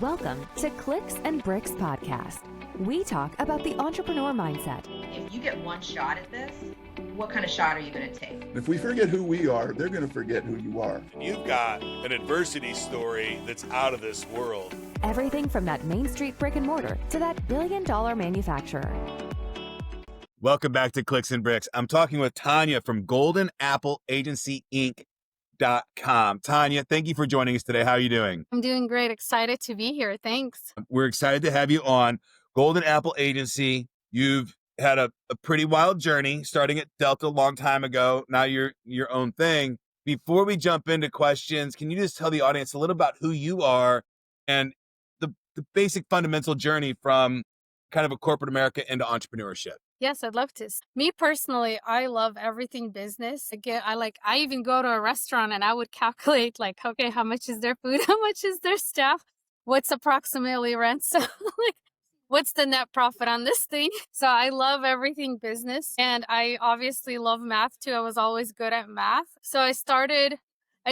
Welcome to Clicks and Bricks Podcast. We talk about the entrepreneur mindset. If you get one shot at this, what kind of shot are you going to take? If we forget who we are, they're going to forget who you are. You've got an adversity story that's out of this world. Everything from that Main Street brick and mortar to that billion-dollar manufacturer. Welcome back to Clicks and Bricks. I'm talking with Tanya from Golden Apple Agency Inc.com. Tanya, thank you for joining us today. How are you doing? I'm doing great. Excited to be here. Thanks. We're excited to have you on. Golden Apple Agency, you've had a pretty wild journey starting at Delta a long time ago. Now you're your own thing. Before we jump into questions, can you just tell the audience a little about who you are and the basic fundamental journey from kind of a corporate America into entrepreneurship? Yes, I'd love to. Me personally, I love everything business. I even go to a restaurant and I would calculate okay, how much is their food? How much is their staff? What's approximately rent? So what's the net profit on this thing? So I love everything business, and I obviously love math too. I was always good at math. So I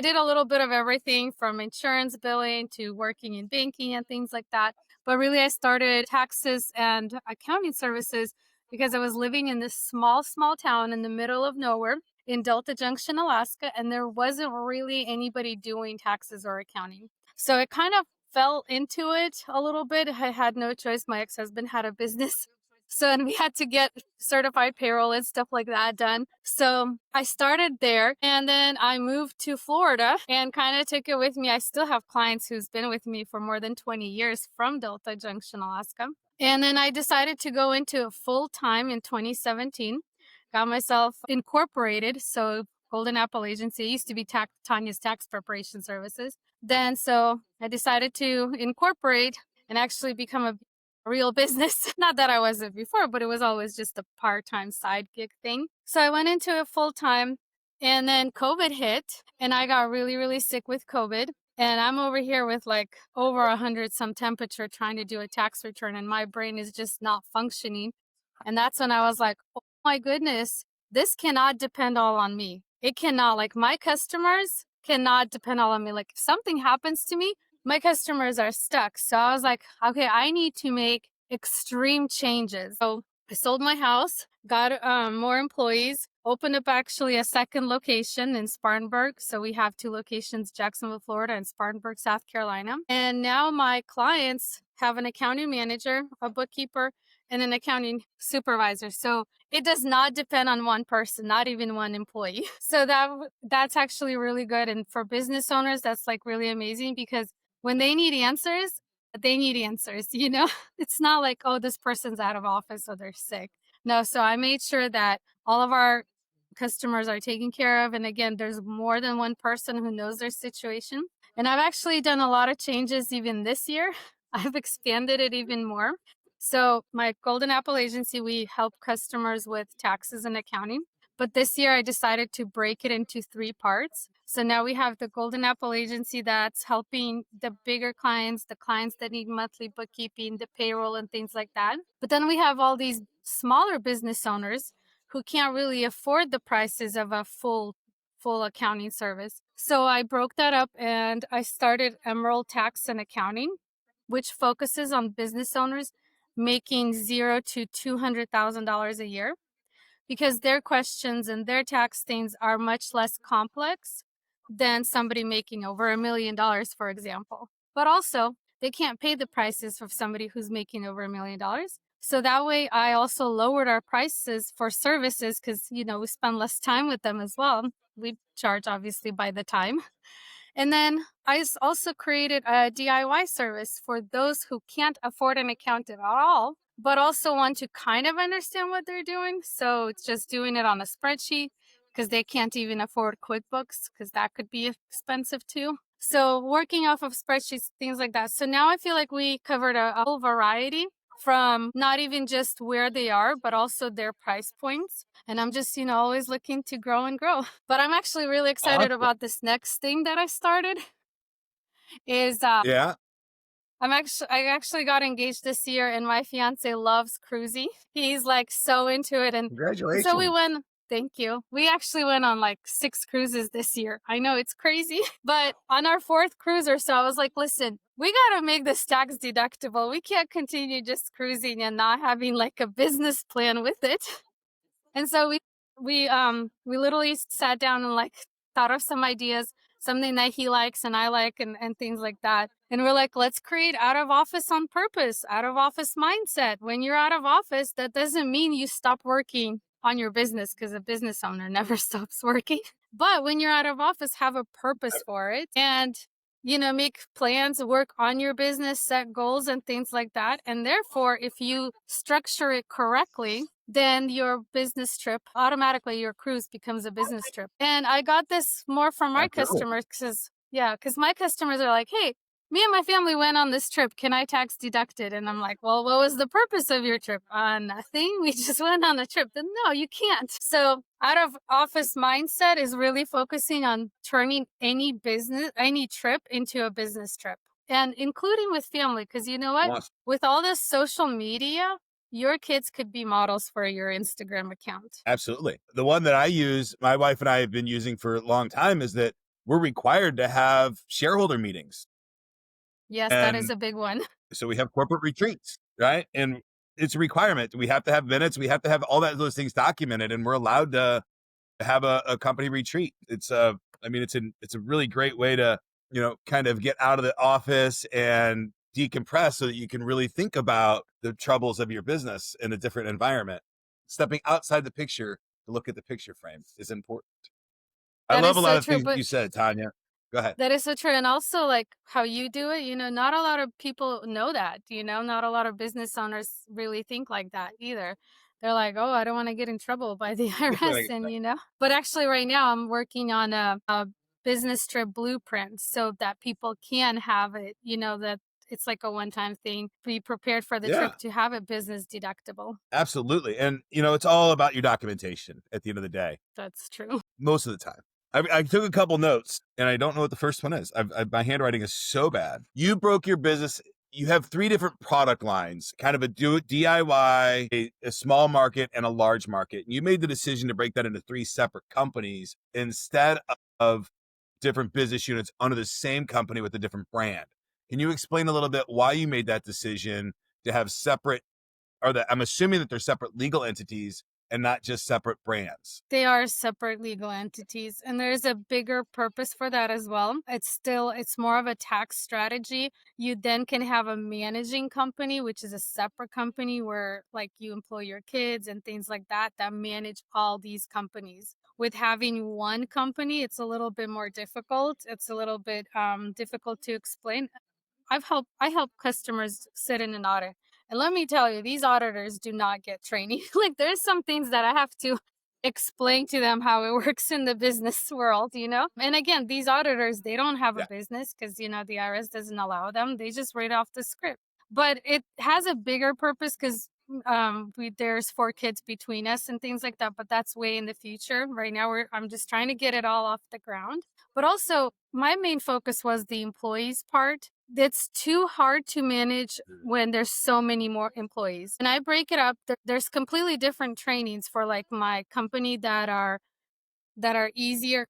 did a little bit of everything from insurance billing to working in banking and things like that. But really I started taxes and accounting services because I was living in this small town in the middle of nowhere in Delta Junction, Alaska, and there wasn't really anybody doing taxes or accounting. So it kind of fell into it a little bit. I had no choice. My ex-husband had a business. And we had to get certified payroll and stuff like that done. So I started there, and then I moved to Florida and kind of took it with me. I still have clients who's been with me for more than 20 years from Delta Junction, Alaska. And then I decided to go into full-time in 2017, got myself incorporated. So Golden Apple Agency used to be Tanya's Tax Preparation Services. So I decided to incorporate and actually become a real business. Not that I wasn't before, but it was always just a part-time side gig thing. So I went into it full-time, and then COVID hit and I got really, really sick with COVID. And I'm over here with over 100 some temperature trying to do a tax return, and my brain is just not functioning. And that's when I was like, oh my goodness, this cannot depend all on me. It cannot, my customers cannot depend all on me. If something happens to me, my customers are stuck. So I was like, okay, I need to make extreme changes. So I sold my house, got more employees, opened up actually a second location in Spartanburg. So we have two locations, Jacksonville, Florida, and Spartanburg, South Carolina. And now my clients have an accounting manager, a bookkeeper, and an accounting supervisor. So it does not depend on one person, not even one employee. So that's actually really good. And for business owners, that's really amazing, because when they need answers, It's not like, oh, this person's out of office or they're sick. No, so I made sure that all of our customers are taken care of. And again, there's more than one person who knows their situation. And I've actually done a lot of changes even this year. I've expanded it even more. So my Golden Apple Agency, we help customers with taxes and accounting. But this year I decided to break it into 3 parts. So now we have the Golden Apple Agency that's helping the bigger clients, the clients that need monthly bookkeeping, the payroll and things like that. But then we have all these smaller business owners who can't really afford the prices of a full accounting service. So I broke that up and I started Emerald Tax and Accounting, which focuses on business owners making $0 to $200,000 a year, because their questions and their tax things are much less complex than somebody making over $1 million, for example. But also, they can't pay the prices of somebody who's making over $1 million. So that way, I also lowered our prices for services because, we spend less time with them as well. We charge, obviously, by the time. And then I also created a DIY service for those who can't afford an accountant at all, but also want to kind of understand what they're doing. So it's just doing it on a spreadsheet because they can't even afford QuickBooks because that could be expensive too. So working off of spreadsheets, things like that. So now I feel like we covered a whole variety from not even just where they are, but also their price points. And I'm just, always looking to grow and grow. But I'm actually really excited about this next thing that I started is Yeah. I actually got engaged this year, and my fiance loves cruising. He's so into it. And Congratulations. so we went, thank you. We actually went on 6 cruises this year. I know it's crazy, but on our 4th cruise or so, I was like, listen, we got to make this tax deductible. We can't continue just cruising and not having like a business plan with it. And so we literally sat down and like thought of some ideas, something that he likes and I like, and things like that. And we're like, let's create out of office on purpose, out of office mindset. When you're out of office, that doesn't mean you stop working on your business, because a business owner never stops working. But when you're out of office, have a purpose for it, and make plans, work on your business, set goals and things like that. And therefore, if you structure it correctly, then your business trip, automatically your cruise becomes a business trip. And I got this more from my Absolutely. customers because my customers are like, hey, me and my family went on this trip. Can I tax deduct it? And I'm like, well, what was the purpose of your trip? Nothing. We just went on a trip. Then no, you can't. So out of office mindset is really focusing on turning any trip into a business trip, and including with family. Because you know what? Awesome. With all this social media, your kids could be models for your Instagram account. Absolutely. The one that I use, my wife and I have been using for a long time, is that we're required to have shareholder meetings. Yes, that is a big one. So we have corporate retreats, right? And it's a requirement. We have to have minutes. We have to have all those things documented, and we're allowed to have a company retreat. It's a really great way to, kind of get out of the office and decompress so that you can really think about the troubles of your business in a different environment. Stepping outside the picture to look at the picture frame is important. I love a lot of things you said, Tanya. Go ahead. That is so true. And also, like how you do it, not a lot of people know that, not a lot of business owners really think like that either. They're like, oh, I don't want to get in trouble by the IRS. And, but actually right now I'm working on a business trip blueprint so that people can have it, that it's like a one-time thing. Be prepared for the trip to have it business deductible. Absolutely. And, it's all about your documentation at the end of the day. That's true. Most of the time. I took a couple notes, and I don't know what the first one is. My handwriting is so bad. You broke your business. You have 3 different product lines, kind of a DIY, a small market, and a large market. You made the decision to break that into 3 separate companies instead of different business units under the same company with a different brand. Can you explain a little bit why you made that decision to have separate, I'm assuming that they're separate legal entities and not just separate brands? They are separate legal entities, and there's a bigger purpose for that as well. It's more of a tax strategy. You then can have a managing company, which is a separate company where like you employ your kids and things like that manage all these companies. With having one company, it's a little bit more difficult. It's a little bit difficult to explain. I help customers sit in an audit. And let me tell you, these auditors do not get training. Like there's some things that I have to explain to them how it works in the business world, And again, these auditors, they don't have a business because, the IRS doesn't allow them. They just read off the script. But it has a bigger purpose because there's 4 kids between us and things like that. But that's way in the future. Right now, I'm just trying to get it all off the ground. But also, my main focus was the employees part. It's too hard to manage when there's so many more employees. And I break it up. There's completely different trainings for like my company that are easier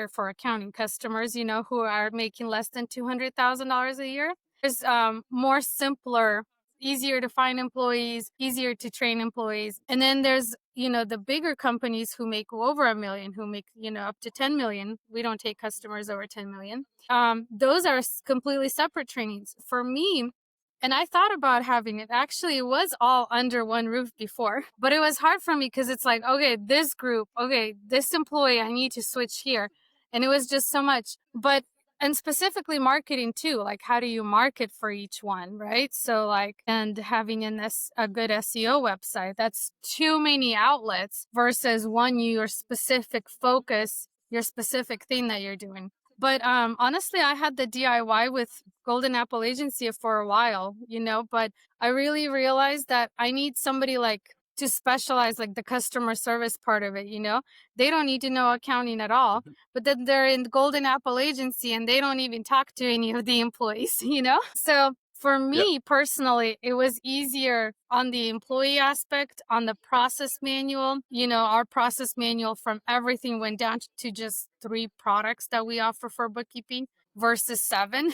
for accounting customers, who are making less than $200,000 a year. There's more simpler, easier to find employees, easier to train employees. And then there's, the bigger companies who make over $1 million, who make, up to 10 million. We don't take customers over 10 million. Those are completely separate trainings. For me, and I thought about having it. Actually, it was all under one roof before, but it was hard for me because it's like, okay, this group, okay, this employee, I need to switch here. And it was just so much. And specifically marketing too, like how do you market for each one, right? So and having a good SEO website, that's too many outlets versus your specific focus, your specific thing that you're doing. But honestly, I had the DIY with Golden Apple Agency for a while, but I really realized that I need somebody to specialize, like the customer service part of it, They don't need to know accounting at all, but then they're in Golden Apple Agency and they don't even talk to any of the employees, So for me personally, it was easier on the employee aspect, on the process manual. Our process manual from everything went down to just 3 products that we offer for bookkeeping versus 7,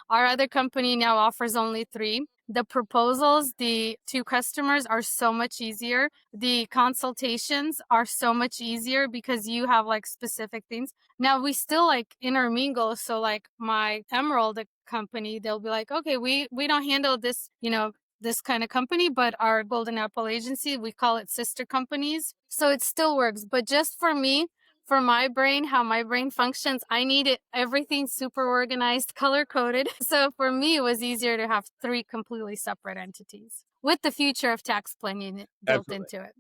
Our other company now offers only 3. The proposals, to customers are so much easier. The consultations are so much easier because you have like specific things. Now we still like intermingle. So like my Emerald company, they'll be like, okay, we don't handle this, this kind of company, but our Golden Apple agency, we call it sister companies. So it still works. But just for me, for my brain, how my brain functions, I needed everything super organized, color coded. So for me, it was easier to have 3 completely separate entities with the future of tax planning built Absolutely. into it.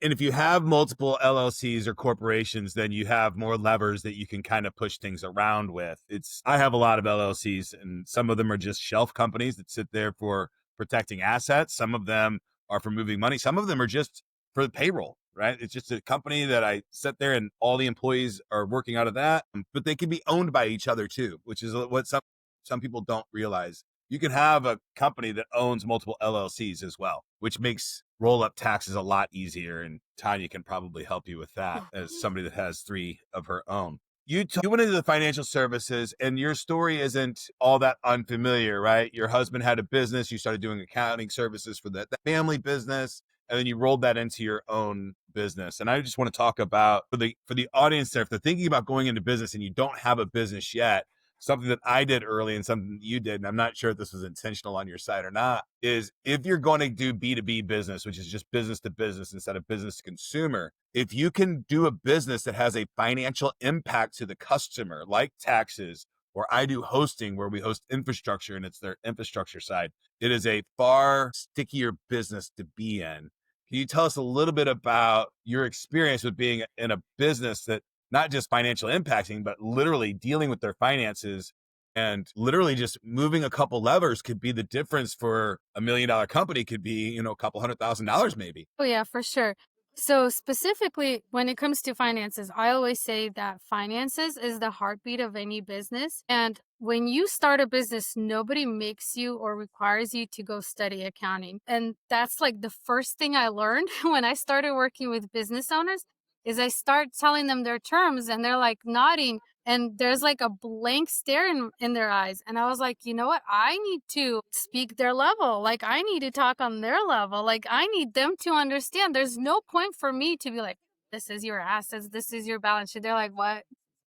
And if you have multiple LLCs or corporations, then you have more levers that you can kind of push things around with. I have a lot of LLCs, and some of them are just shelf companies that sit there for protecting assets. Some of them are for moving money. Some of them are just for the payroll, right? It's just a company that I sit there and all the employees are working out of that, but they can be owned by each other too, which is what some people don't realize. You can have a company that owns multiple LLCs as well, which makes roll up taxes a lot easier. And Tanya can probably help you with that as somebody that has 3 of her own. You went into the financial services, and your story isn't all that unfamiliar, right? Your husband had a business. You started doing accounting services for the family business, and then you rolled that into your own business. And I just want to talk about for the audience there, if they're thinking about going into business and you don't have a business yet, something that I did early and something that you did, and I'm not sure if this was intentional on your side or not, is if you're going to do B2B business, which is just business to business instead of business to consumer, if you can do a business that has a financial impact to the customer, like taxes, or I do hosting where we host infrastructure and it's their infrastructure side, it is a far stickier business to be in. Can you tell us a little bit about your experience with being in a business that not just financial impacting, but literally dealing with their finances, and literally just moving a couple levers could be the difference for $1 million company, could be, a couple $100,000 maybe. Oh, yeah, for sure. So specifically, when it comes to finances, I always say that finances is the heartbeat of any business. And when you start a business, nobody makes you or requires you to go study accounting. And that's like the first thing I learned when I started working with business owners is I start telling them their terms and they're like nodding and there's like a blank stare in their eyes. And I was like, you know what? I need to speak their level. Like, I need to talk on their level. Like, I need them to understand. There's no point for me to be like, this is your assets. This is your balance sheet. They're like, what?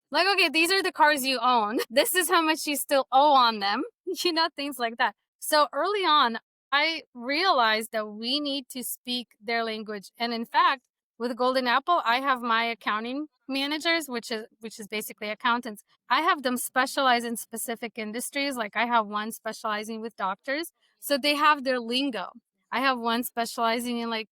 Like, okay, these are the cars you own. This is how much you still owe on them. Things like that. So early on, I realized that we need to speak their language. And in fact, with Golden Apple, I have my accounting managers, which is basically accountants. I have them specialize in specific industries. Like I have one specializing with doctors, so they have their lingo. I have one specializing in like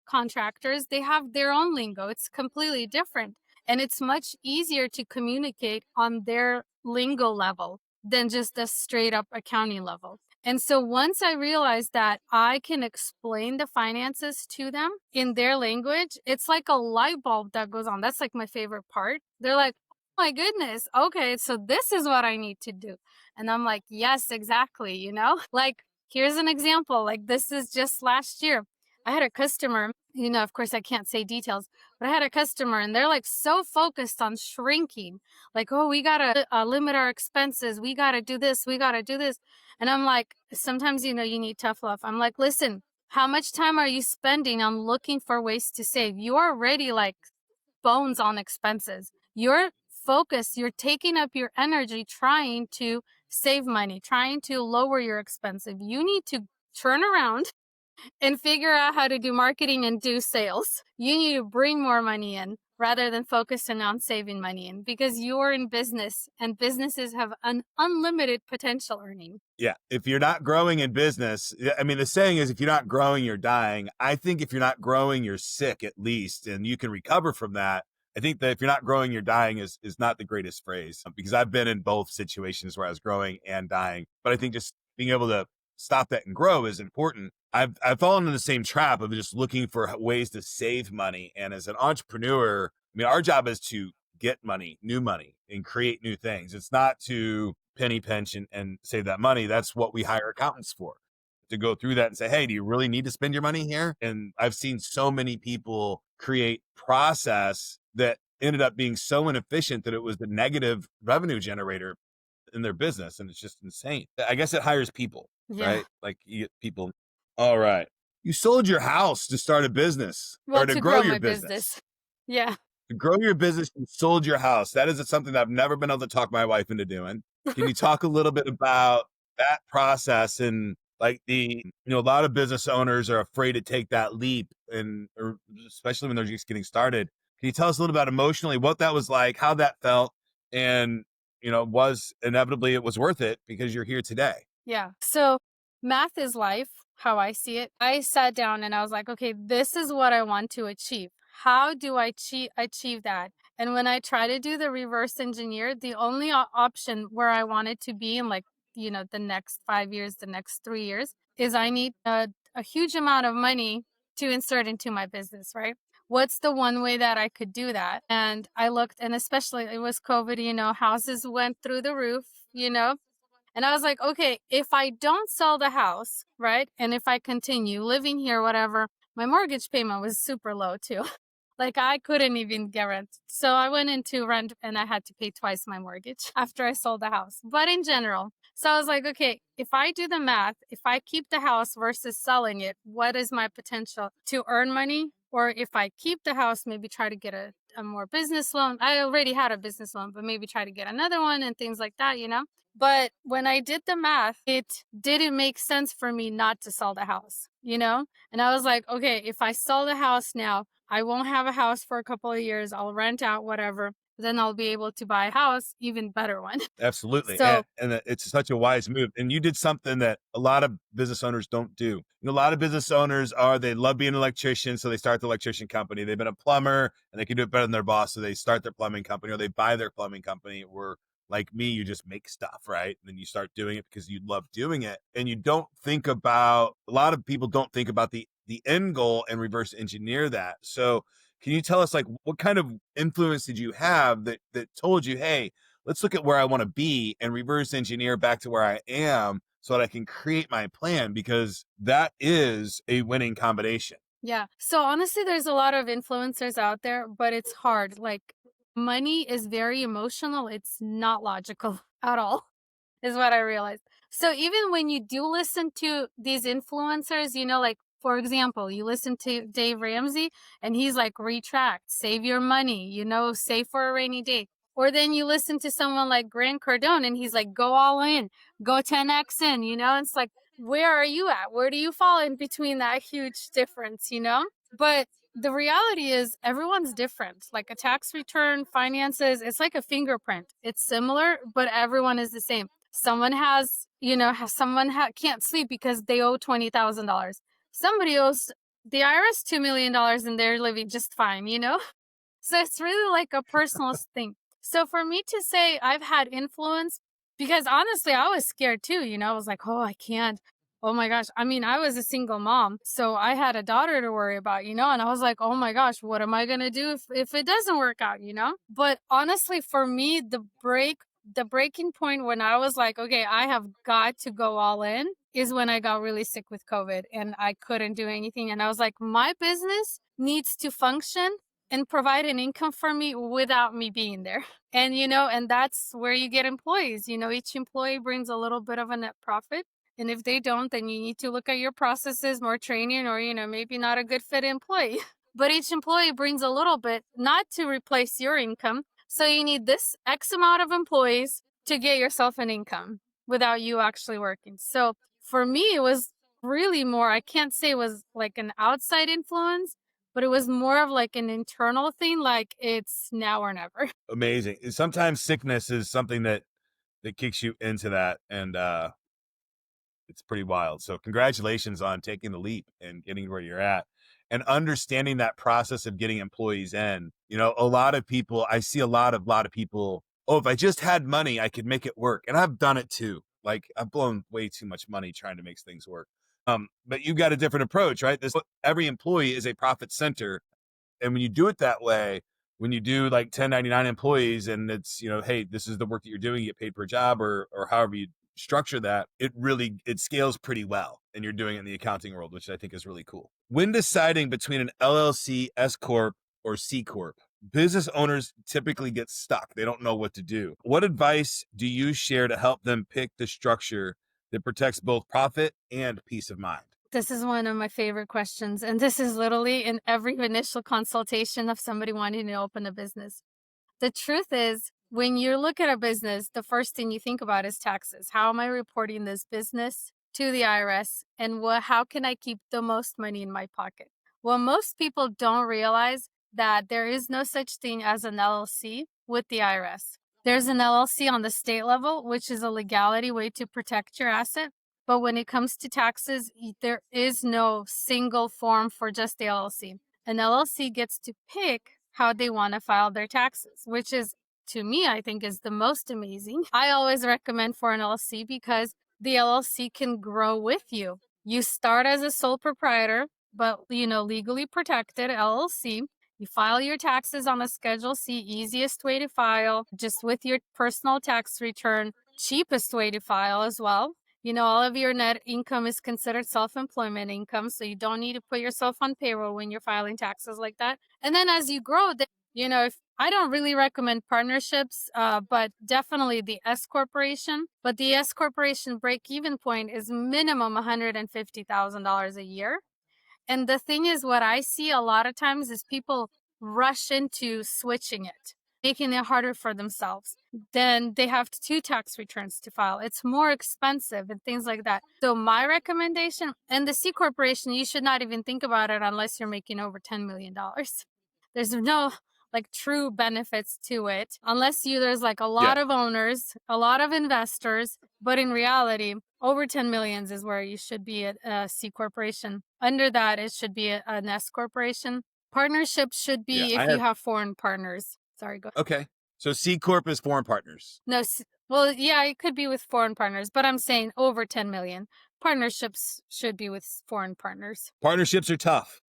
contractors. They have their own lingo. It's completely different, and it's much easier to communicate on their lingo level than just a straight up accounting level. And so once I realized that I can explain the finances to them in their language, it's like a light bulb that goes on. That's like my favorite part. They're like, oh my goodness, okay, so this is what I need to do. And I'm like, yes, exactly, Like, here's an example. Like, this is just last year. I had a customer, of course I can't say details, but I had a customer and they're like so focused on shrinking. Like, oh, we got to limit our expenses. We got to do this. We got to do this. And I'm like, sometimes, you need tough love. I'm like, listen, how much time are you spending on looking for ways to save? You're already like bones on expenses. You're focused. You're taking up your energy trying to save money, trying to lower your expenses. You need to turn around and figure out how to do marketing and do sales. You need to bring more money in rather than focusing on saving money in, because you're in business and businesses have an unlimited potential earning. Yeah. If you're not growing in business, I mean, the saying is if you're not growing, you're dying. I think if you're not growing, you're sick at least, and you can recover from that. I think that if you're not growing, you're dying is not the greatest phrase, because I've been in both situations where I was growing and dying. But I think just being able to stop that and grow is important. I've fallen into the same trap of just looking for ways to save money. And as an entrepreneur, I mean, our job is to get money, new money, and create new things. It's not to penny pinch and save that money. That's what we hire accountants for, to go through that and say, hey, do you really need to spend your money here? And I've seen so many people create process that ended up being so inefficient that it was the negative revenue generator. in their business, and it's just insane. I guess it hires people, Yeah. right? Like you get people. All right. You sold your house to start a business Well, or to to grow grow your my business. business. Yeah. To grow your business, you sold your house. That is something that I've never been able to talk my wife into doing. Can you talk a little bit about that process and like a lot of business owners are afraid to take that leap or especially when they're just getting started. Can you tell us a little about emotionally what that was like, how that felt, and was inevitably it was worth it because you're here today? Yeah. So math is life, how I see it. I sat down and I was like, okay, this is what I want to achieve. How do I achieve that? And when I try to do the reverse engineer, the only option where I wanted to be in the next 5 years, the next 3 years, is I need a huge amount of money to insert into my business, right? What's the one way that I could do that? And I looked, and especially it was COVID, houses went through the roof, and I was like, okay, if I don't sell the house, right? And if I continue living here, whatever, my mortgage payment was super low too. Like I couldn't even get rent. So I went into rent and I had to pay twice my mortgage after I sold the house. But in general, so I was like, okay, if I do the math, if I keep the house versus selling it, what is my potential to earn money? Or if I keep the house, maybe try to get a more business loan. I already had a business loan, but maybe try to get another one and things like that. But when I did the math, it didn't make sense for me not to sell the house. And I was like, okay, if I sell the house now, I won't have a house for a couple of years. I'll rent out, whatever. Then I'll be able to buy a house, even better one. Absolutely. So And it's such a wise move. And you did something that a lot of business owners don't do. A lot of business owners they love being an electrician. So they start the electrician company. They've been a plumber and they can do it better than their boss. So they start their plumbing company or they buy their plumbing company. Or like me, you just make stuff, right? And then you start doing it because you love doing it. And you don't think about, a lot of people don't think about the end goal and reverse engineer that. So can you tell us like what kind of influence did you have that told you, hey, let's look at where I want to be and reverse engineer back to where I am so that I can create my plan, because that is a winning combination. yeah. So honestly, there's a lot of influencers out there, but it's hard. Like money is very emotional. It's not logical at all, is what I realized. So even when you do listen to these influencers, like for example, you listen to Dave Ramsey and he's like, retract, save your money, save for a rainy day. Or then you listen to someone like Grant Cardone and he's like, go all in, go 10x in, it's like, where are you at? Where do you fall in between that huge difference? But the reality is everyone's different. Like a tax return, finances, it's like a fingerprint. It's similar, but everyone is the same. Someone can't sleep because they owe $20,000. Somebody owes the IRS $2 million and they're living just fine. So it's really like a personal thing. So for me to say I've had influence, because honestly, I was scared too. I was like, oh, I can't. Oh my gosh. I mean, I was a single mom, so I had a daughter to worry about, and I was like, oh my gosh, what am I going to do if it doesn't work out? But honestly, for me, the breaking point when I was like, okay, I have got to go all in is when I got really sick with COVID and I couldn't do anything. And I was like, my business needs to function and provide an income for me without me being there. And that's where you get employees. Each employee brings a little bit of a net profit. And if they don't, then you need to look at your processes, more training, or, maybe not a good fit employee. But each employee brings a little bit, not to replace your income. So you need this X amount of employees to get yourself an income without you actually working. So for me, it was really more, I can't say it was like an outside influence, but it was more of like an internal thing, like it's now or never. Amazing. Sometimes sickness is something that kicks you into that, and it's pretty wild. So congratulations on taking the leap and getting where you're at and understanding that process of getting employees in. A lot of people, I see a lot of people, oh, if I just had money, I could make it work. And I've done it too. Like I've blown way too much money trying to make things work. But you've got a different approach, right? Every employee is a profit center. And when you do it that way, when you do like 1099 employees and it's, hey, this is the work that you're doing, you get paid per job or however you structure that, it scales pretty well. And you're doing it in the accounting world, which I think is really cool. When deciding between an LLC, S Corp, or C Corp, business owners typically get stuck. They don't know what to do. What advice do you share to help them pick the structure that protects both profit and peace of mind? This is one of my favorite questions. And this is literally in every initial consultation of somebody wanting to open a business. The truth is, when you look at a business, the first thing you think about is taxes. How am I reporting this business to the IRS? And how can I keep the most money in my pocket? Well, most people don't realize that there is no such thing as an LLC with the IRS. There's an LLC on the state level, which is a legality way to protect your asset. But when it comes to taxes, there is no single form for just the LLC. An LLC gets to pick how they want to file their taxes, which is, to me, I think is the most amazing. I always recommend for an LLC because the LLC can grow with you. You start as a sole proprietor, but legally protected LLC. You file your taxes on a Schedule C, easiest way to file, just with your personal tax return, cheapest way to file as well. All of your net income is considered self-employment income, so you don't need to put yourself on payroll when you're filing taxes like that. And then as you grow, if I don't really recommend partnerships, but definitely the S corporation. But the S corporation break-even point is minimum $150,000 a year. And the thing is, what I see a lot of times is people rush into switching it, making it harder for themselves. Then they have 2 tax returns to file. It's more expensive and things like that. So my recommendation, and the C corporation, you should not even think about it unless you're making over $10 million. There's no true benefits to it unless there's a lot of owners, a lot of investors. But in reality, over 10 millions is where you should be at a C corporation. Under that, it should be an S corporation. Partnerships should be if you have foreign partners. Sorry, go ahead. Okay. So C Corp is foreign partners. No, well, yeah, it could be with foreign partners, but I'm saying over 10 million. Partnerships should be with foreign partners. Partnerships are tough.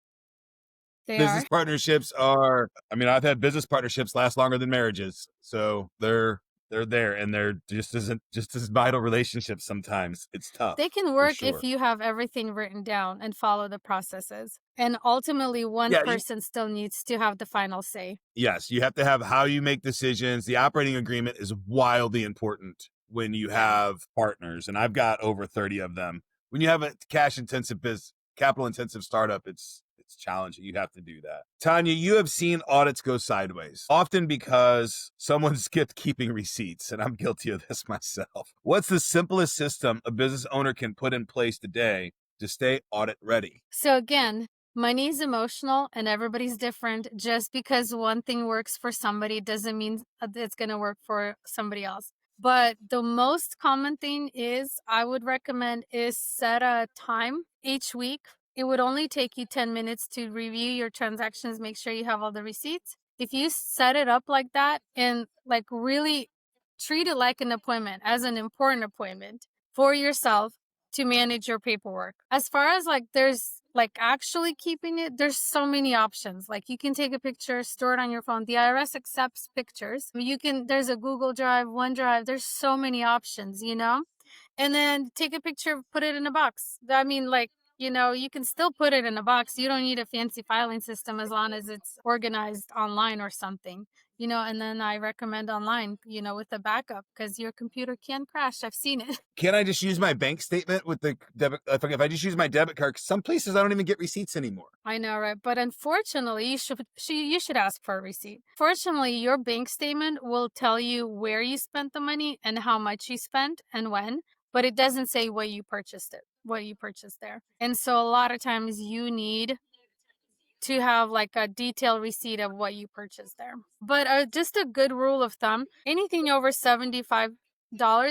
Business partnerships are, I've had business partnerships last longer than marriages. So they're there, and they're just as vital relationships sometimes. It's tough. They can work if you have everything written down and follow the processes. And ultimately, one person still needs to have the final say. Yes, you have to have how you make decisions. The operating agreement is wildly important when you have partners, and I've got over 30 of them. When you have a capital-intensive startup, it's challenging. You have to do that. Tanya, you have seen audits go sideways, often because someone skipped keeping receipts, and I'm guilty of this myself. What's the simplest system a business owner can put in place today to stay audit ready? So again, money is emotional and everybody's different. Just because one thing works for somebody doesn't mean it's going to work for somebody else. But the most common thing I would recommend is set a time each week. It would only take you 10 minutes to review your transactions, make sure you have all the receipts. If you set it up like that and really treat it like an appointment, as an important appointment for yourself to manage your paperwork. As far as there's actually keeping it, there's so many options. You can take a picture, store it on your phone. The IRS accepts pictures. There's a Google Drive, OneDrive. There's so many options, and then take a picture, put it in a box. You can still put it in a box. You don't need a fancy filing system as long as it's organized online or something, and then I recommend online, with a backup because your computer can crash. I've seen it. Can I just use my bank statement with the debit? If I just use my debit card, some places I don't even get receipts anymore. I know, right? But unfortunately, you should ask for a receipt. Fortunately, your bank statement will tell you where you spent the money and how much you spent and when, but it doesn't say what you purchased there. And so a lot of times you need to have a detailed receipt of what you purchased there. But just a good rule of thumb, anything over $75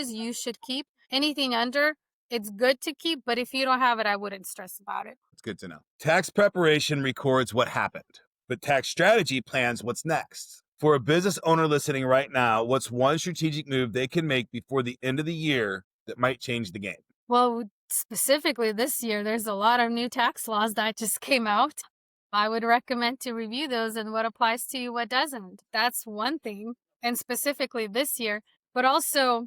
you should keep. Anything under, it's good to keep, but if you don't have it, I wouldn't stress about it. It's good to know. Tax preparation records what happened, but tax strategy plans what's next. For a business owner listening right now, what's one strategic move they can make before the end of the year that might change the game? Well, specifically this year, there's a lot of new tax laws that just came out. I would recommend to review those and what applies to you, what doesn't. That's one thing, and specifically this year. But also,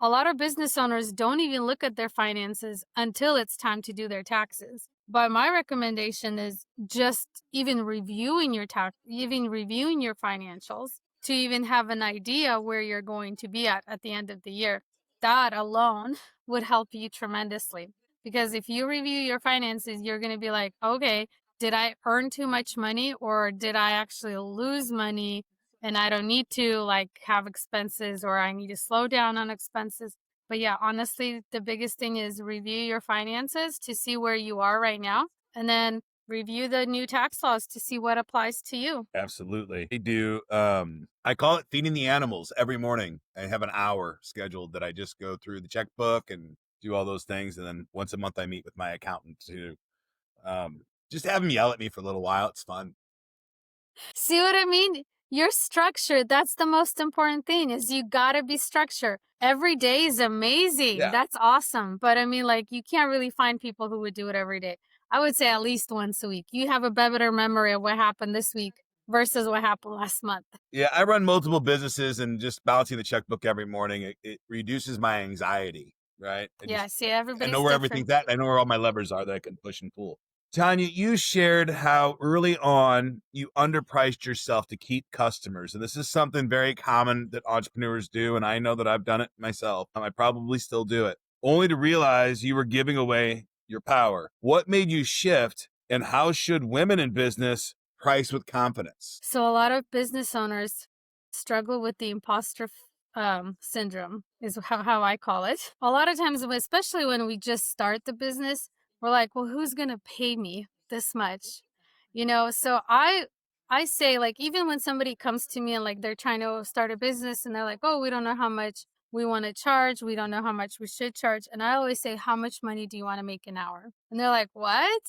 a lot of business owners don't even look at their finances until it's time to do their taxes. But my recommendation is just even reviewing your financials to even have an idea where you're going to be at the end of the year. That alone would help you tremendously. Because if you review your finances, you're going to be like, okay, did I earn too much money, or did I actually lose money and I don't need to like have expenses, or I need to slow down on expenses? But yeah, honestly, the biggest thing is review your finances to see where you are right now, and then review the new tax laws to see what applies to you. Absolutely. I do. I call it feeding the animals every morning. I have an hour scheduled that I just go through the checkbook and do all those things. And then once a month, I meet with my accountant to just have him yell at me for a little while. It's fun. See what I mean? You're structured. That's the most important thing, is you gotta be structured. Every day is amazing. Yeah. That's awesome. But I mean, like, you can't really find people who would do it every day. I would say at least once a week. You have a better memory of what happened this week versus what happened last month. Yeah, I run multiple businesses, and just balancing the checkbook every morning, it reduces my anxiety, right? Yeah, see, I everybody's know where different. everything's at. I know where all my levers are that I can push and pull. Tanya, you shared how early on you underpriced yourself to keep customers. And this is something very common that entrepreneurs do. And I know that I've done it myself. I probably still do it, only to realize you were giving away your power. What made you shift, and how should women in business price with confidence? So a lot of business owners struggle with the imposter syndrome, is how I call it. A lot of times, especially when we just start the business, we're like, well, who's going to pay me this much? So I say, like, even when somebody comes to me and like they're trying to start a business and they're like, oh, we don't know how much we want to charge. We don't know how much we should charge. And I always say, how much money do you want to make an hour? And they're like, what?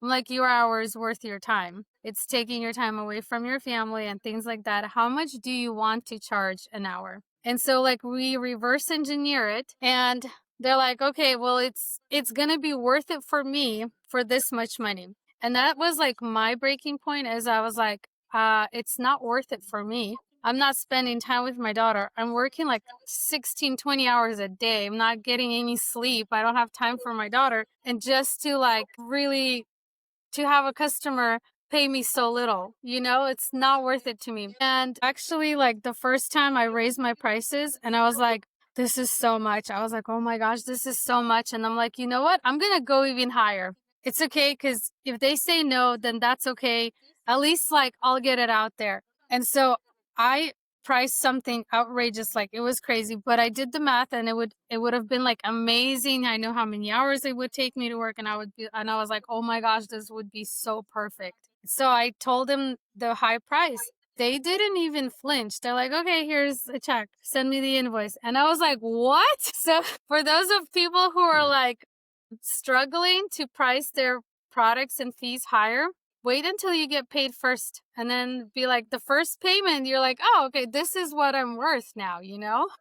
I'm like, your hour is worth your time. It's taking your time away from your family and things like that. How much do you want to charge an hour? And so like we reverse engineer it, and they're like, okay, well, it's going to be worth it for me for this much money. And that was like my breaking point, as I was like, it's not worth it for me. I'm not spending time with my daughter. I'm working like 16, 20 hours a day. I'm not getting any sleep. I don't have time for my daughter. And just to like really to have a customer pay me so little, it's not worth it to me. And actually, like the first time I raised my prices and I was like, this is so much. I was like, oh my gosh, this is so much. And I'm like, you know what? I'm going to go even higher. It's okay, because if they say no, then that's okay. At least like I'll get it out there. And so I priced something outrageous, like it was crazy, but I did the math and it would have been like amazing. I know how many hours it would take me to work, and I was like, oh my gosh, this would be so perfect. So I told them the high price. They didn't even flinch. They're like, okay, here's a check, send me the invoice. And I was like, what? So for those of people who are like struggling to price their products and fees higher, wait until you get paid first, and then be like, the first payment, you're like, oh, okay, this is what I'm worth now,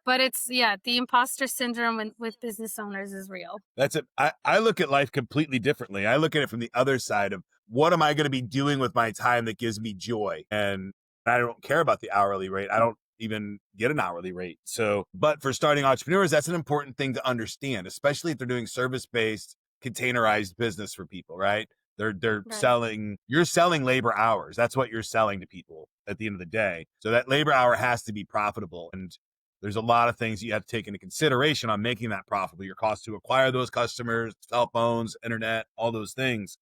But it's, yeah, the imposter syndrome with business owners is real. That's it. I look at life completely differently. I look at it from the other side of, what am I going to be doing with my time that gives me joy? And I don't care about the hourly rate. I don't even get an hourly rate. So, but for starting entrepreneurs, that's an important thing to understand, especially if they're doing service-based, containerized business for people, right? They're Right. selling, you're selling labor hours. That's what you're selling to people at the end of the day. So that labor hour has to be profitable. And there's a lot of things you have to take into consideration on making that profitable. Your cost to acquire those customers, cell phones, internet, all those things.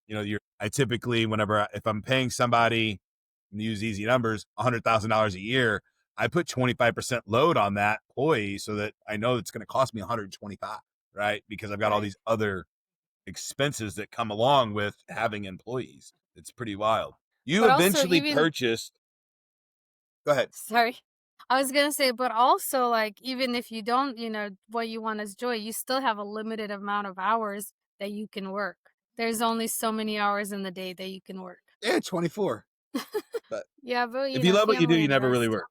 I typically, if I'm paying somebody, use easy numbers, $100,000 a year, I put 25% load on that employee so that I know it's going to cost me 125, right? Because I've got all these other expenses that come along with having employees. It's pretty wild. You But also eventually even, purchased. Go ahead. sorry, I was gonna say, but also like, even if you don't, what you want is joy, you still have a limited amount of hours that you can work. There's only so many hours in the day that you can work. Yeah, 24. But Yeah, but if you love what you do, family you and never really rest. work.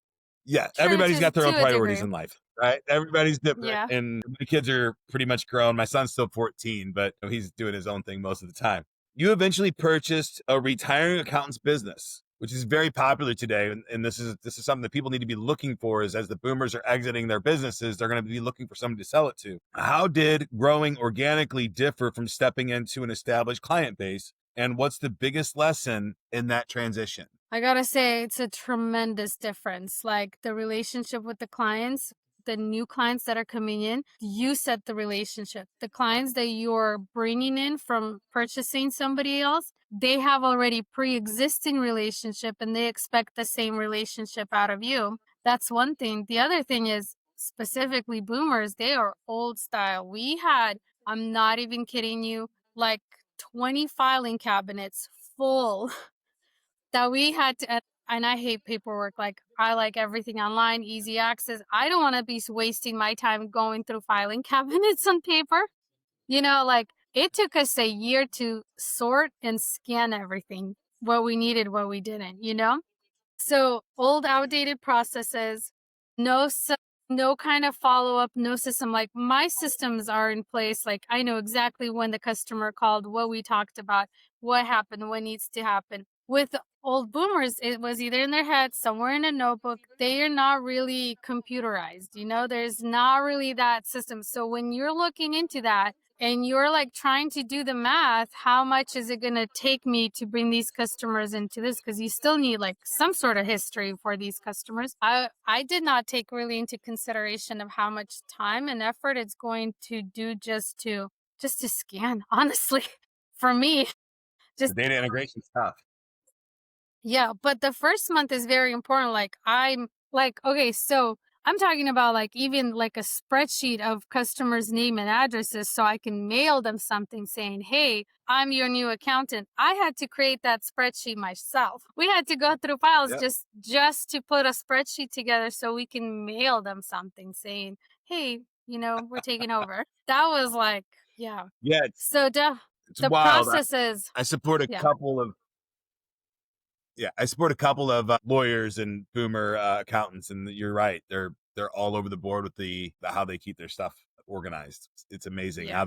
Yeah, True, everybody's got their own to a priorities degree. in life, right? Everybody's different. Yeah. And my kids are pretty much grown. My son's still 14, but he's doing his own thing most of the time. You eventually purchased a retiring accountant's business. which is very popular today. And this is something that people need to be looking for, is as the boomers are exiting their businesses, they're going to be looking for somebody to sell it to. How did growing organically differ from stepping into an established client base? And what's the biggest lesson in that transition? I gotta say, it's a tremendous difference. Like the relationship with the clients, the new clients that are coming in, you set the relationship. The clients that you're bringing in from purchasing somebody else, they have already pre-existing relationship and they expect the same relationship out of you. That's one thing. The other thing is specifically boomers, they are old style. We had, I'm not even kidding you, like 20 filing cabinets full that we had to, and I hate paperwork. Like, I like everything online, easy access. I don't want to be wasting my time going through filing cabinets on paper. Like it took us a year to sort and scan everything, what we needed, what we didn't. So old, outdated processes, no, no kind of follow up, no system. Like my systems are in place. Like I know exactly when the customer called, what we talked about, what happened, what needs to happen. With old boomers, it was either in their head, somewhere in a notebook. They are not really computerized. There's not really that system. So when you're looking into that, and you're like trying to do the math, how much is it going to take me to bring these customers into this? Because you still need like some sort of history for these customers. I did not take really into consideration of how much time and effort it's going to do just to scan, honestly. For me, The just data integration stuff. yeah, but the first month is very important. Like I'm like, okay, so I'm talking about like even like a spreadsheet of customers' name and addresses so I can mail them something saying, hey, I'm your new accountant. I had to create that spreadsheet myself. We had to go through files Yep. just to put a spreadsheet together so we can mail them something saying, hey, we're taking over. That was like, yeah. Yeah, So it's the wild. processes, I support a yeah. couple of lawyers and boomer accountants, and you're right. They're all over the board with the how they keep their stuff organized. It's amazing Yeah.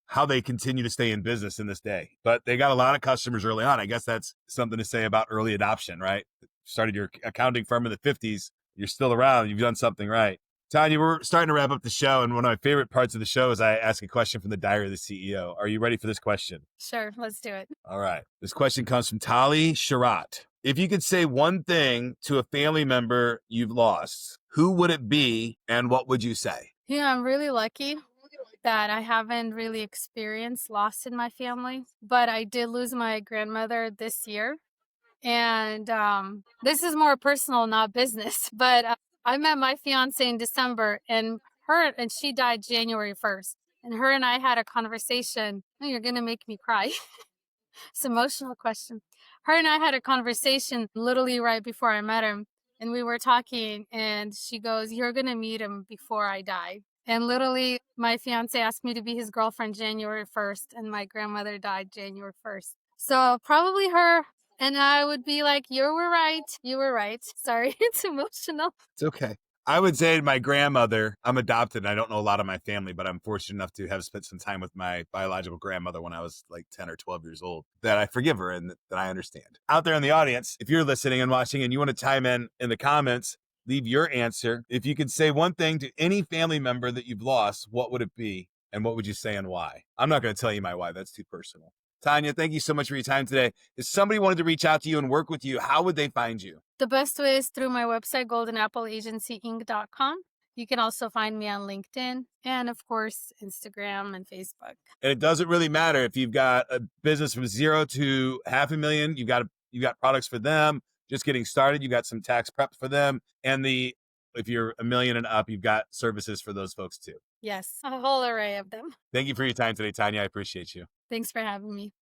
how they continue to stay in business in this day. But they got a lot of customers early on. I guess that's something to say about early adoption, right? Started your accounting firm in the 50s. You're still around. You've done something right. Tanya, we're starting to wrap up the show, and one of my favorite parts of the show is I ask a question from the Diary of the CEO. Are you ready for this question? Sure, let's do it. All right. This question comes from Tali Sharat. If you could say one thing to a family member you've lost, who would it be and what would you say? Yeah, I'm really lucky that I haven't really experienced loss in my family, but I did lose my grandmother this year. And this is more personal, not business. But I met my fiance in December, and she died January 1st. And her and I had a conversation. Oh, you're gonna make me cry. It's an emotional question. Her and I had a conversation literally right before I met him. And we were talking, and she goes, you're going to meet him before I die. And literally, my fiance asked me to be his girlfriend January 1st, and my grandmother died January 1st. So probably her. And I would be like, you were right. You were right. Sorry, it's emotional. It's okay. I would say my grandmother, I'm adopted and I don't know a lot of my family, but I'm fortunate enough to have spent some time with my biological grandmother when I was like 10 or 12 years old, that I forgive her and that I understand. Out there in the audience, if you're listening and watching and you want to chime in the comments, leave your answer. If you could say one thing to any family member that you've lost, what would it be? And what would you say and why? I'm not going to tell you my why. That's too personal. Tanya, thank you so much for your time today. If somebody wanted to reach out to you and work with you, how would they find you? The best way is through my website, goldenappleagencyinc.com. You can also find me on LinkedIn and, of course, Instagram and Facebook. And it doesn't really matter if you've got a business from 0 to $500,000, you got products for them, just getting started, you got some tax prep for them. And if you're $1 million and up, you've got services for those folks too. Yes, a whole array of them. Thank you for your time today, Tanya. I appreciate you. Thanks for having me.